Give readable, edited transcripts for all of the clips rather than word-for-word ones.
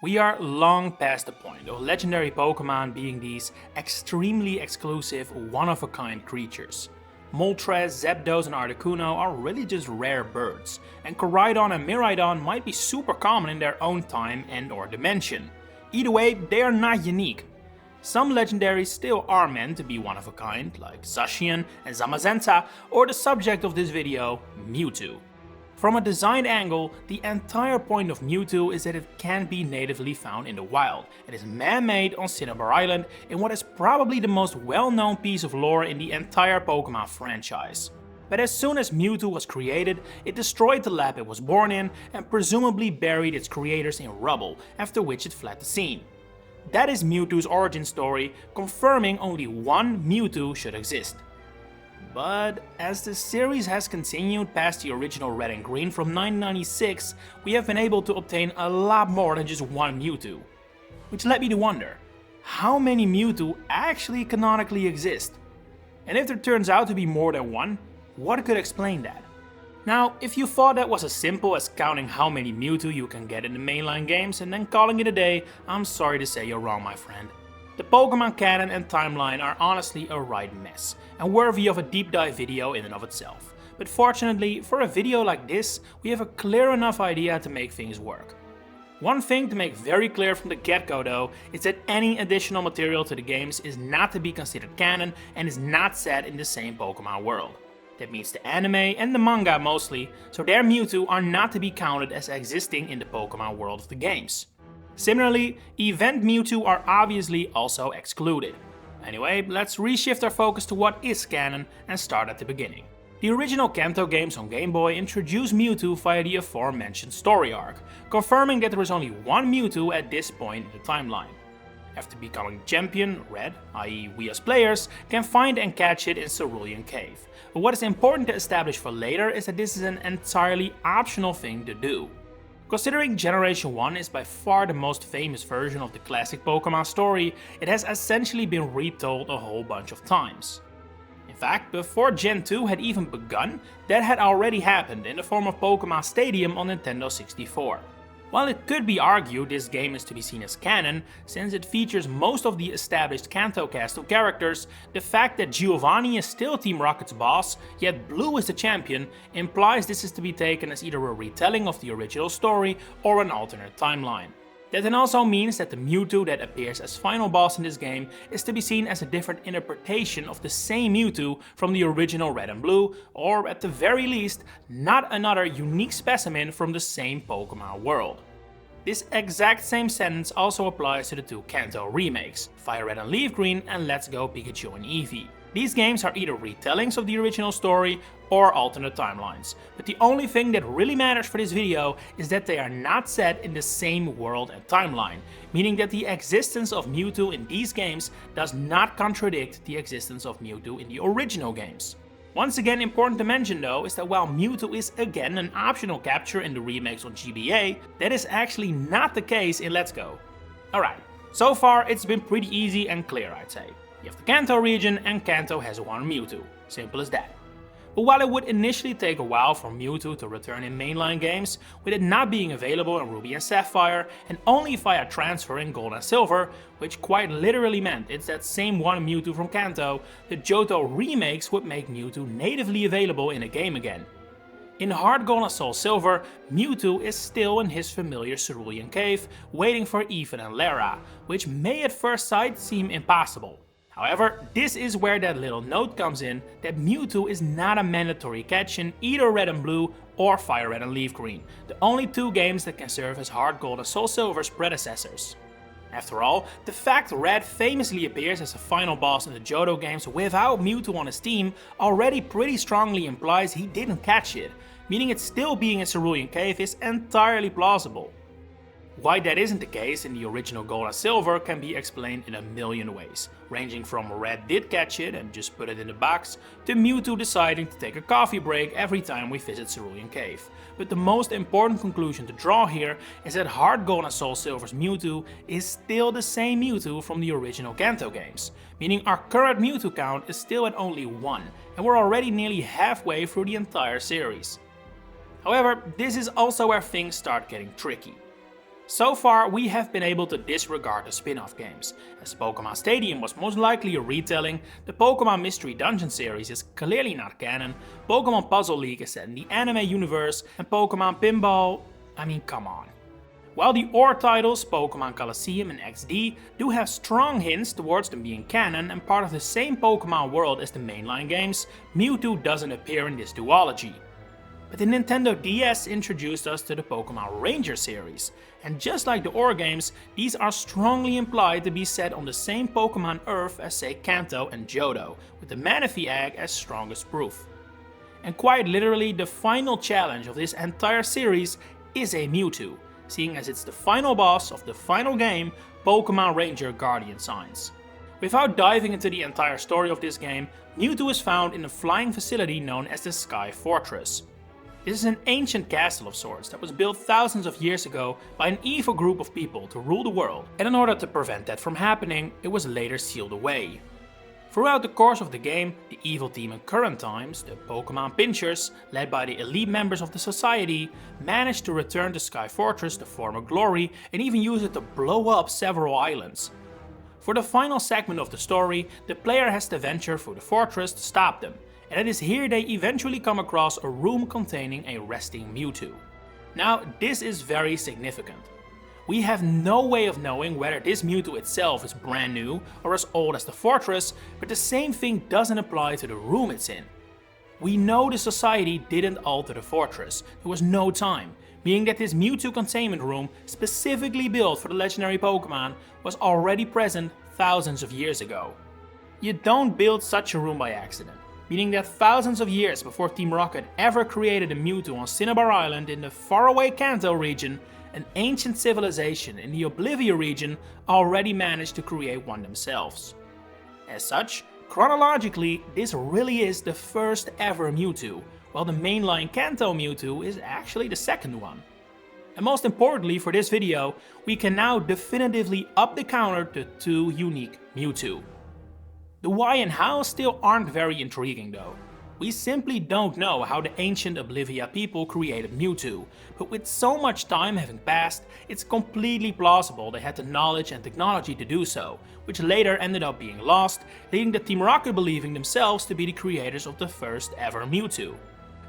We are long past the point of legendary Pokémon being these extremely exclusive, one-of-a-kind creatures. Moltres, Zapdos and Articuno are really just rare birds, and Koraidon and Miraidon might be super common in their own time and or dimension. Either way, they are not unique. Some legendaries still are meant to be one-of-a-kind, like Zacian and Zamazenta, or the subject of this video, Mewtwo. From a design angle, the entire point of Mewtwo is that it can't be natively found in the wild. It is man-made on Cinnabar Island in what is probably the most well-known piece of lore in the entire Pokémon franchise. But as soon as Mewtwo was created, it destroyed the lab it was born in and presumably buried its creators in rubble, after which it fled the scene. That is Mewtwo's origin story, confirming only one Mewtwo should exist. But as the series has continued past the original Red and Green from 1996, we have been able to obtain a lot more than just one Mewtwo. Which led me to wonder, how many Mewtwo actually canonically exist? And if there turns out to be more than one, what could explain that? Now, if you thought that was as simple as counting how many Mewtwo you can get in the mainline games and then calling it a day, I'm sorry to say you're wrong, my friend. The Pokémon canon and timeline are honestly a right mess, and worthy of a deep dive video in and of itself. But fortunately, for a video like this, we have a clear enough idea to make things work. One thing to make very clear from the get-go though, is that any additional material to the games is not to be considered canon and is not set in the same Pokémon world. That means the anime and the manga mostly, so their Mewtwo are not to be counted as existing in the Pokémon world of the games. Similarly, event Mewtwo are obviously also excluded. Anyway, let's reshift our focus to what is canon and start at the beginning. The original Kanto games on Game Boy introduced Mewtwo via the aforementioned story arc, confirming that there is only one Mewtwo at this point in the timeline. After becoming champion, Red, i.e. we as players, can find and catch it in Cerulean Cave. But what is important to establish for later is that this is an entirely optional thing to do. Considering Generation 1 is by far the most famous version of the classic Pokémon story, it has essentially been retold a whole bunch of times. In fact, before Gen 2 had even begun, that had already happened in the form of Pokémon Stadium on Nintendo 64. While it could be argued this game is to be seen as canon, since it features most of the established Kanto cast of characters, the fact that Giovanni is still Team Rocket's boss, yet Blue is the champion, implies this is to be taken as either a retelling of the original story or an alternate timeline. That then also means that the Mewtwo that appears as final boss in this game is to be seen as a different interpretation of the same Mewtwo from the original Red and Blue, or at the very least, not another unique specimen from the same Pokémon world. This exact same sentence also applies to the two Kanto remakes, Fire Red and Leaf Green and Let's Go Pikachu and Eevee. These games are either retellings of the original story or alternate timelines, but the only thing that really matters for this video is that they are not set in the same world and timeline, meaning that the existence of Mewtwo in these games does not contradict the existence of Mewtwo in the original games. Once again, important to mention though is that while Mewtwo is again an optional capture in the remakes on GBA, that is actually not the case in Let's Go. Alright, so far it's been pretty easy and clear, I'd say. You have the Kanto region and Kanto has one Mewtwo, simple as that. But while it would initially take a while for Mewtwo to return in mainline games, with it not being available in Ruby and Sapphire and only via transfer in Gold and Silver, which quite literally meant it's that same one Mewtwo from Kanto, the Johto remakes would make Mewtwo natively available in a game again. In Heart Gold and Soul Silver, Mewtwo is still in his familiar Cerulean Cave, waiting for Ethan and Lara, which may at first sight seem impossible. However, this is where that little note comes in that Mewtwo is not a mandatory catch in either Red and Blue or Fire Red and Leaf Green, the only two games that can serve as Heart Gold and Soul Silver's predecessors. After all, the fact Red famously appears as a final boss in the Johto games without Mewtwo on his team already pretty strongly implies he didn't catch it, meaning it still being in Cerulean Cave is entirely plausible. Why that isn't the case in the original Gold and Silver can be explained in a million ways, ranging from Red did catch it and just put it in the box, to Mewtwo deciding to take a coffee break every time we visit Cerulean Cave. But the most important conclusion to draw here is that Heart Gold and Soul Silver's Mewtwo is still the same Mewtwo from the original Kanto games, meaning our current Mewtwo count is still at only 1, and we're already nearly halfway through the entire series. However, this is also where things start getting tricky. So far, we have been able to disregard the spin-off games, as Pokémon Stadium was most likely a retelling, the Pokémon Mystery Dungeon series is clearly not canon, Pokémon Puzzle League is set in the anime universe, and Pokémon Pinball, I mean, come on. While the OR titles, Pokémon Colosseum and XD, do have strong hints towards them being canon and part of the same Pokémon world as the mainline games, Mewtwo doesn't appear in this duology. But the Nintendo DS introduced us to the Pokémon Ranger series, and just like the OR games, these are strongly implied to be set on the same Pokémon Earth as say Kanto and Johto, with the Manaphy egg as strongest proof. And quite literally, the final challenge of this entire series is a Mewtwo, seeing as it's the final boss of the final game, Pokémon Ranger Guardian Signs. Without diving into the entire story of this game, Mewtwo is found in a flying facility known as the Sky Fortress. This is an ancient castle of sorts that was built thousands of years ago by an evil group of people to rule the world, and in order to prevent that from happening, it was later sealed away. Throughout the course of the game, the evil team in current times, the Pokémon Pinchers, led by the elite members of the society, managed to return to Sky Fortress to former glory and even use it to blow up several islands. For the final segment of the story, the player has to venture through the fortress to stop them, and it is here they eventually come across a room containing a resting Mewtwo. Now, this is very significant. We have no way of knowing whether this Mewtwo itself is brand new or as old as the fortress, but the same thing doesn't apply to the room it's in. We know the society didn't alter the fortress, there was no time, meaning that this Mewtwo containment room, specifically built for the legendary Pokémon, was already present thousands of years ago. You don't build such a room by accident, meaning that thousands of years before Team Rocket ever created a Mewtwo on Cinnabar Island in the faraway Kanto region, an ancient civilization in the Oblivia region already managed to create one themselves. As such, chronologically, this really is the first ever Mewtwo, while the mainline Kanto Mewtwo is actually the second one. And most importantly for this video, we can now definitively up the counter to 2 unique Mewtwo. The why and how still aren't very intriguing though. We simply don't know how the ancient Oblivia people created Mewtwo, but with so much time having passed, it's completely plausible they had the knowledge and technology to do so, which later ended up being lost, leading the Team Rocket believing themselves to be the creators of the first ever Mewtwo.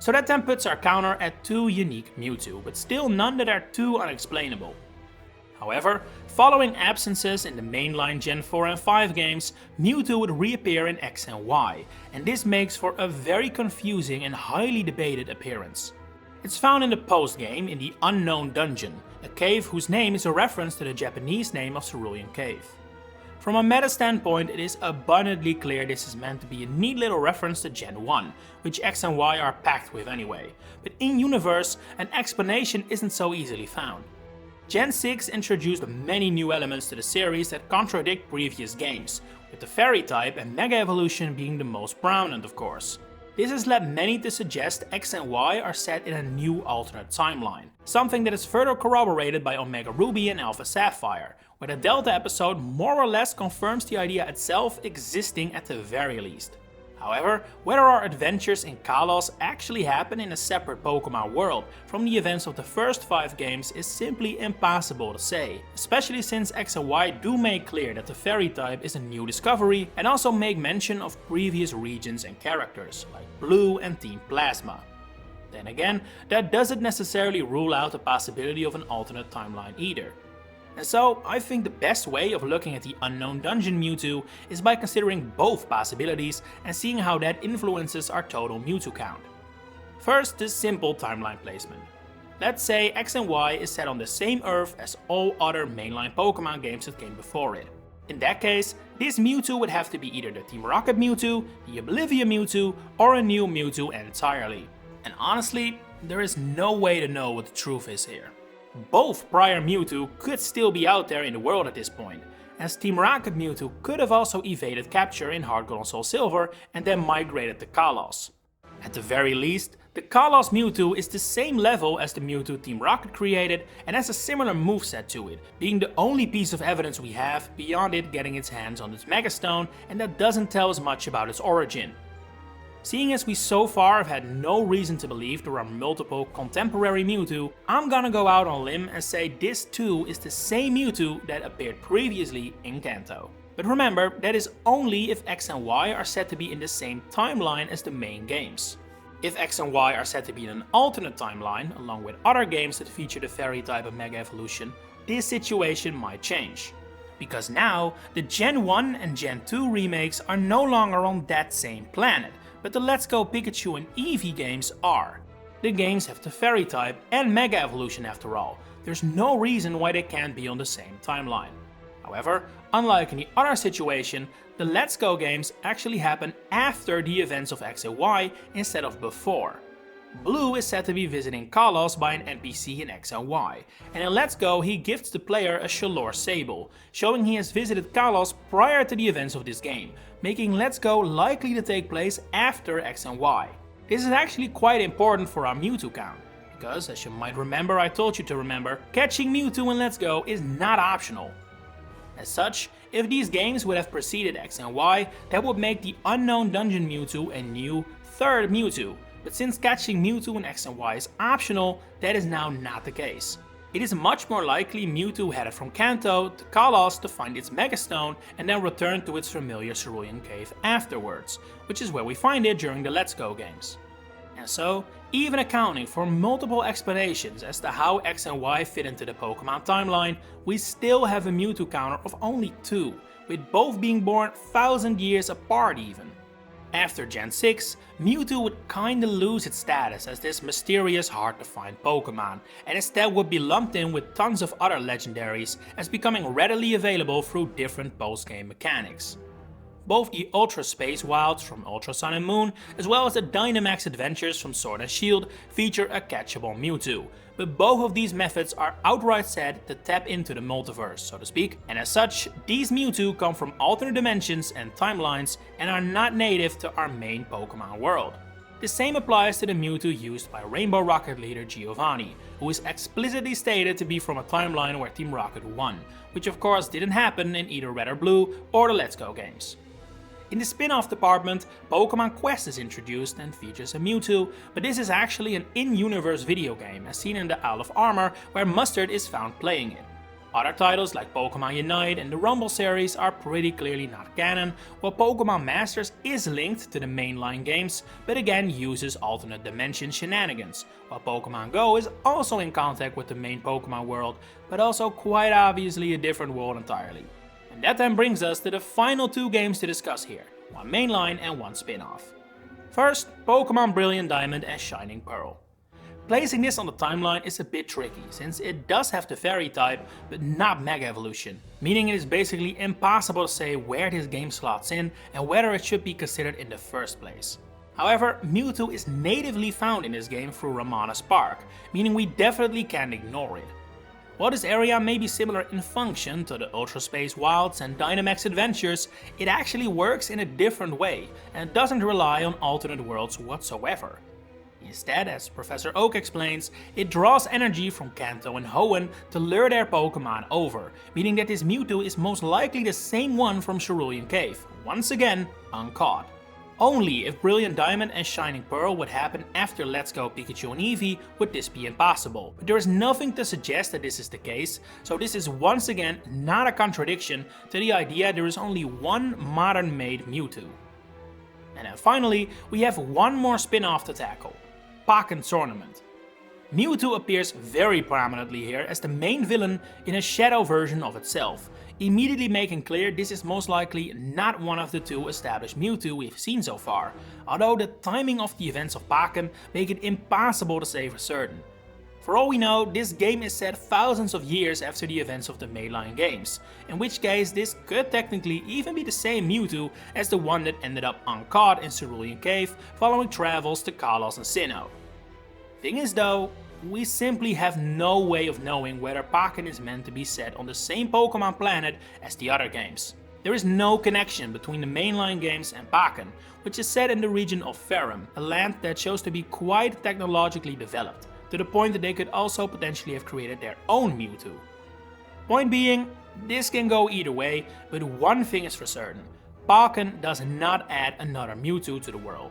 So that then puts our counter at 2 unique Mewtwo, but still none that are too unexplainable. However, following absences in the mainline Gen 4 and 5 games, Mewtwo would reappear in X and Y, and this makes for a very confusing and highly debated appearance. It's found in the post-game in the Unknown Dungeon, a cave whose name is a reference to the Japanese name of Cerulean Cave. From a meta standpoint, it is abundantly clear this is meant to be a neat little reference to Gen 1, which X and Y are packed with anyway, but in-universe, an explanation isn't so easily found. Gen 6 introduced many new elements to the series that contradict previous games, with the Fairy type and Mega Evolution being the most prominent of course. This has led many to suggest X and Y are set in a new alternate timeline, something that is further corroborated by Omega Ruby and Alpha Sapphire, where the Delta episode more or less confirms the idea itself existing at the very least. However, whether our adventures in Kalos actually happen in a separate Pokémon world from the events of the first 5 games is simply impossible to say, especially since X and Y do make clear that the Fairy type is a new discovery and also make mention of previous regions and characters, like Blue and Team Plasma. Then again, that doesn't necessarily rule out the possibility of an alternate timeline either. And so, I think the best way of looking at the Unknown Dungeon Mewtwo is by considering both possibilities and seeing how that influences our total Mewtwo count. First, the simple timeline placement. Let's say X and Y is set on the same Earth as all other mainline Pokémon games that came before it. In that case, this Mewtwo would have to be either the Team Rocket Mewtwo, the Oblivia Mewtwo, or a new Mewtwo entirely. And honestly, there is no way to know what the truth is here. Both prior Mewtwo could still be out there in the world at this point, as Team Rocket Mewtwo could have also evaded capture in Heart Gold and Soul Silver and then migrated to Kalos. At the very least, the Kalos Mewtwo is the same level as the Mewtwo Team Rocket created and has a similar moveset to it, being the only piece of evidence we have beyond it getting its hands on its Mega Stone, and that doesn't tell us much about its origin. Seeing as we so far have had no reason to believe there are multiple contemporary Mewtwo, I'm gonna go out on a limb and say this too is the same Mewtwo that appeared previously in Kanto. But remember, that is only if X and Y are said to be in the same timeline as the main games. If X and Y are said to be in an alternate timeline, along with other games that feature the fairy type of Mega Evolution, this situation might change. Because now, the Gen 1 and Gen 2 remakes are no longer on that same planet, but the Let's Go Pikachu and Eevee games are. The games have the fairy type and Mega Evolution after all. There's no reason why they can't be on the same timeline. However, unlike in the other situation, the Let's Go games actually happen after the events of X and Y instead of before. Blue is said to be visiting Kalos by an NPC in X and Y, and in Let's Go he gifts the player a Shalor Sable, showing he has visited Kalos prior to the events of this game, making Let's Go likely to take place after X and Y. This is actually quite important for our Mewtwo count, because as you might remember I told you to remember, catching Mewtwo in Let's Go is not optional. As such, if these games would have preceded X and Y, that would make the unknown Dungeon Mewtwo a new third Mewtwo. But since catching Mewtwo in X and Y is optional, that is now not the case. It is much more likely Mewtwo headed from Kanto to Kalos to find its Megastone and then return to its familiar Cerulean Cave afterwards, which is where we find it during the Let's Go games. And so, even accounting for multiple explanations as to how X and Y fit into the Pokémon timeline, we still have a Mewtwo counter of only 2, with both being born 1000 years apart even. After Gen 6, Mewtwo would kinda lose its status as this mysterious hard to find Pokémon, and instead would be lumped in with tons of other legendaries as becoming readily available through different post-game mechanics. Both the Ultra Space Wilds from Ultra Sun and Moon, as well as the Dynamax Adventures from Sword and Shield, feature a catchable Mewtwo, but both of these methods are outright said to tap into the multiverse, so to speak, and as such, these Mewtwo come from alternate dimensions and timelines and are not native to our main Pokémon world. The same applies to the Mewtwo used by Rainbow Rocket leader Giovanni, who is explicitly stated to be from a timeline where Team Rocket won, which of course didn't happen in either Red or Blue or the Let's Go games. In the spin-off department, Pokémon Quest is introduced and features a Mewtwo, but this is actually an in-universe video game as seen in the Isle of Armor where Mustard is found playing it. Other titles like Pokémon Unite and the Rumble series are pretty clearly not canon, while Pokémon Masters is linked to the mainline games, but again uses alternate dimension shenanigans, while Pokémon Go is also in contact with the main Pokémon world, but also quite obviously a different world entirely. And that then brings us to the final 2 games to discuss here, one mainline and one spin-off. First, Pokémon Brilliant Diamond and Shining Pearl. Placing this on the timeline is a bit tricky, since it does have the fairy type, but not Mega Evolution, meaning it is basically impossible to say where this game slots in and whether it should be considered in the first place. However, Mewtwo is natively found in this game through Ramana's Park, meaning we definitely can't ignore it. While this area may be similar in function to the Ultra Space Wilds and Dynamax Adventures, it actually works in a different way and doesn't rely on alternate worlds whatsoever. Instead, as Professor Oak explains, it draws energy from Kanto and Hoenn to lure their Pokémon over, meaning that this Mewtwo is most likely the same one from Cerulean Cave, once again uncaught. Only if Brilliant Diamond and Shining Pearl would happen after Let's Go Pikachu and Eevee would this be impossible, but there is nothing to suggest that this is the case, so this is once again not a contradiction to the idea there is only one modern-made Mewtwo. And then finally, we have one more spin-off to tackle, Pokken Tournament. Mewtwo appears very prominently here as the main villain in a shadow version of itself, immediately making clear this is most likely not one of the 2 established Mewtwo we've seen so far, although the timing of the events of Pokken make it impossible to say for certain. For all we know, this game is set thousands of years after the events of the mainline games, in which case this could technically even be the same Mewtwo as the one that ended up uncaught in Cerulean Cave following travels to Kalos and Sinnoh. Thing is though, we simply have no way of knowing whether Pokken is meant to be set on the same Pokémon planet as the other games. There is no connection between the mainline games and Pokken, which is set in the region of Farum, a land that shows to be quite technologically developed, to the point that they could also potentially have created their own Mewtwo. Point being, this can go either way, but one thing is for certain, Pokken does not add another Mewtwo to the world.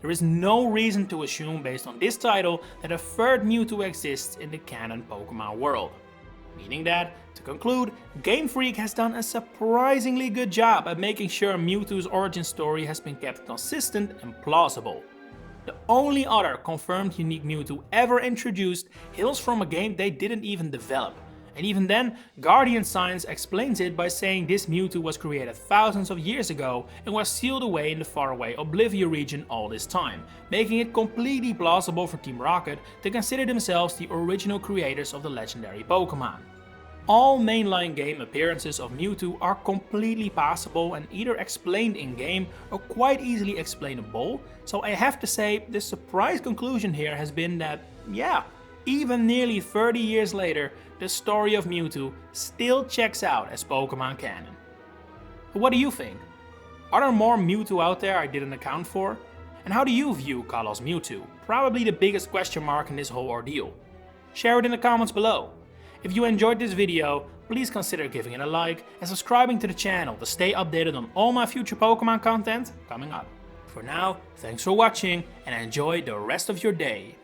There is no reason to assume based on this title that a third Mewtwo exists in the canon Pokemon world. Meaning that, to conclude, Game Freak has done a surprisingly good job at making sure Mewtwo's origin story has been kept consistent and plausible. The only other confirmed unique Mewtwo ever introduced hails from a game they didn't even develop. And even then, Guardian Science explains it by saying this Mewtwo was created thousands of years ago and was sealed away in the faraway Oblivia region all this time, making it completely plausible for Team Rocket to consider themselves the original creators of the legendary Pokémon. All mainline game appearances of Mewtwo are completely passable and either explained in-game or quite easily explainable, so I have to say the surprise conclusion here has been that, yeah, even nearly 30 years later, the story of Mewtwo still checks out as Pokemon canon. But what do you think? Are there more Mewtwo out there I didn't account for? And how do you view Kalos Mewtwo? Probably the biggest question mark in this whole ordeal. Share it in the comments below. If you enjoyed this video, please consider giving it a like and subscribing to the channel to stay updated on all my future Pokemon content coming up. For now, thanks for watching and enjoy the rest of your day.